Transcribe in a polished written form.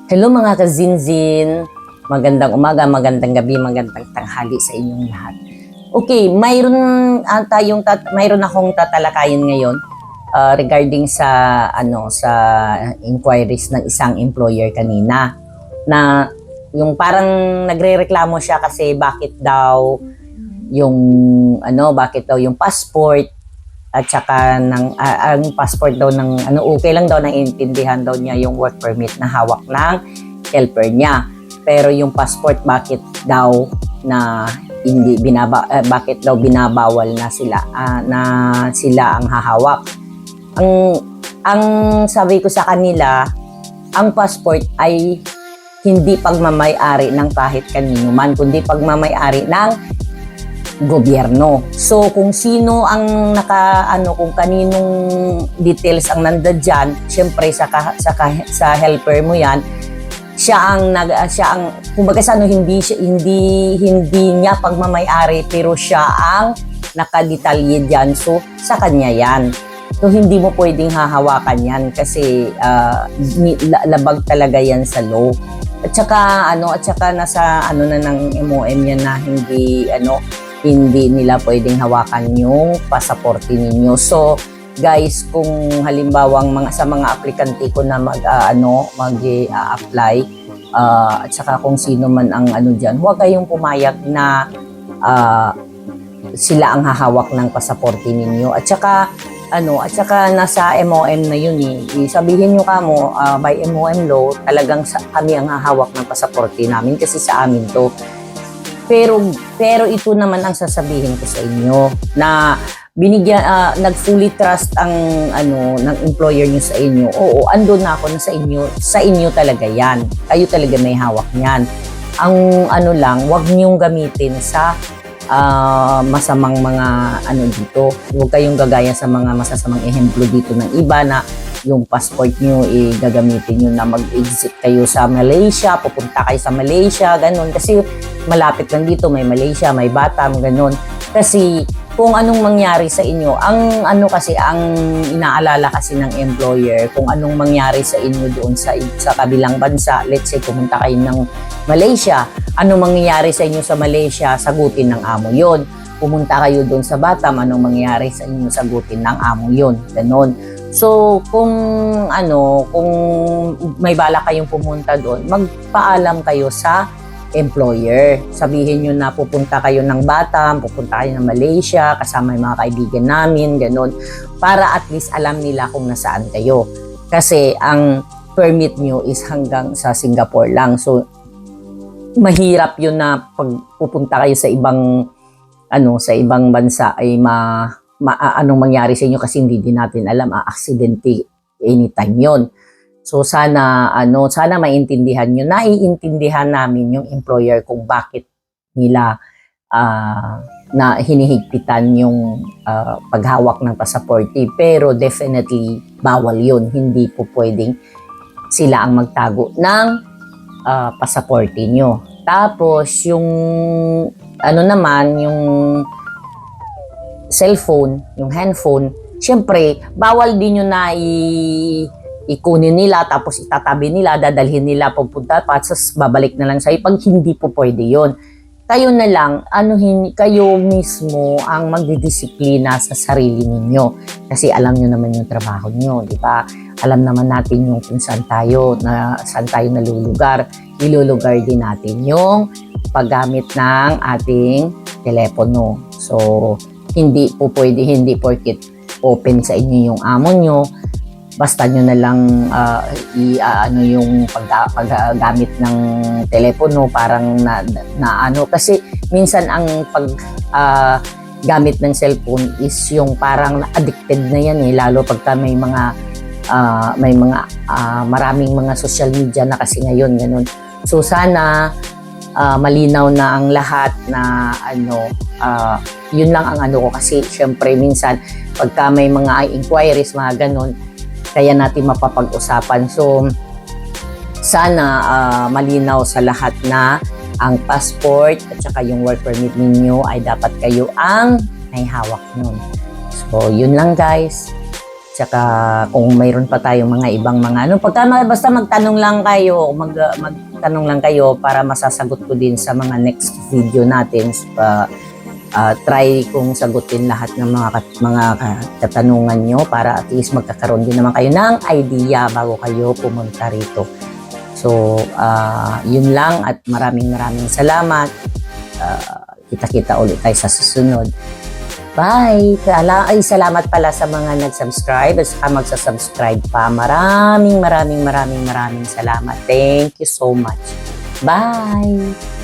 Hello mga kazinzin, magandang umaga, magandang gabi, magandang tanghali sa inyong lahat. Okay, mayroon akong tatalakayin ngayon regarding sa inquiries ng isang employer kanina na yung parang nagrereklamo siya kasi bakit daw yung passport at saka ang passport daw okay lang daw, naiintindihan daw niya yung work permit na hawak ng helper niya. Pero yung passport bakit daw binabawal na sila ang hahawak. Ang sabi ko sa kanila, ang passport ay hindi pagmamay-ari ng kahit kanino man, kundi pagmamay-ari ng gobyerno. So kung sino ang kung kaninong details ang nandiyan, syempre sa helper mo 'yan, siya ang kumbaga hindi niya pagmamay-ari, pero siya ang nakadetalye diyan. So sa kanya 'yan. So hindi mo pwedeng hahawakan 'yan kasi labag talaga 'yan sa law. At saka nasa na ng MOM yan na hindi nila pwedeng hawakan yung pasaporte ninyo. So, guys, kung halimbawang sa mga aplikante ko na mag-apply, at saka kung sino man ang diyan, huwag kayong pumayag na sila ang hahawak ng pasaporte ninyo. At saka nasa MOM na yun sabihin nyo kamo, by MOM law, talagang kami ang hahawak ng pasaporte namin kasi sa amin to. Pero ito naman ang sasabihin ko sa inyo na nag-fully trust ng employer niyo sa inyo. Oo, andun na ako na sa inyo talaga 'yan. Kayo talaga may hawak niyan. Ang wag niyong gamitin sa masamang mga dito. Huwag kayong gagaya sa mga masasamang ehemplo dito ng iba na yung passport nyo gagamitin nyo na mag-exit kayo sa Malaysia, pupunta kayo sa Malaysia, ganun. Kasi malapit lang dito, may Malaysia, may Batam, ganun. Kasi kung anong mangyari sa inyo, ang inaalala kasi ng employer, kung anong mangyari sa inyo doon sa kabilang bansa, let's say pumunta kayo ng Malaysia, anong mangyayari sa inyo sa Malaysia, sagutin ng amo yon. Pumunta kayo doon sa Batam, anong mangyayari sa inyo, sagutin ng amo yon. Ganun. So, kung may bala kayong pumunta doon, magpaalam kayo sa employer. Sabihin nyo na pupunta kayo ng Batam, pupunta kayo ng Malaysia, kasama yung mga kaibigan namin, ganun. Para at least alam nila kung nasaan kayo. Kasi ang permit nyo is hanggang sa Singapore lang. So, mahirap yun na pag pupunta kayo sa ibang bansa ay anong mangyari sa inyo kasi hindi din natin alam, aksidente anytime yon. So sana maintindihan nyo, naiintindihan namin yung employer kung bakit nila na hinihigpitan yung paghawak ng pasaporte, pero definitely bawal yun. Hindi po pwedeng sila ang magtago ng pasaporte nyo. Tapos yung yung cellphone, yung handphone, syempre, bawal din yun na ikunin nila, tapos itatabi nila, dadalhin nila pupunta, tapos babalik na lang sa'yo. Pag hindi po pwede yun. Kayo na lang, kayo mismo ang magdidisiplina sa sarili ninyo. Kasi alam nyo naman yung trabaho nyo, di ba? Alam naman natin yung kung saan tayo nalulugar. Nilulugar din natin yung paggamit ng ating telepono. So, hindi porket open sa inyo yung amo nyo, basta nyo na lang yung paggamit ng telepono, parang kasi minsan ang paggamit ng cellphone is yung parang addicted na yan lalo pagka may maraming mga social media na kasi ngayon, ganun. So sana malinaw na ang lahat na yun lang ang ko, kasi syempre minsan pagka may mga inquiries, mga ganun, kaya natin mapapag-usapan. So sana malinaw sa lahat na ang passport at saka yung work permit ninyo ay dapat kayo ang may hawak nun. So yun lang, guys. Tsaka kung mayroon pa tayong mga ibang mga ano, basta magtanong lang kayo, magtanong lang kayo para masasagot ko din sa mga next video natin. Try kong sagutin lahat ng mga katanungan nyo para at least magkakaroon din naman kayo ng idea bago kayo pumunta rito. So, yun lang at maraming salamat. Kita-kita ulit tayo sa susunod. Bye! Salamat pala sa mga nag-subscribe at saka magsasubscribe pa. Maraming salamat. Thank you so much. Bye!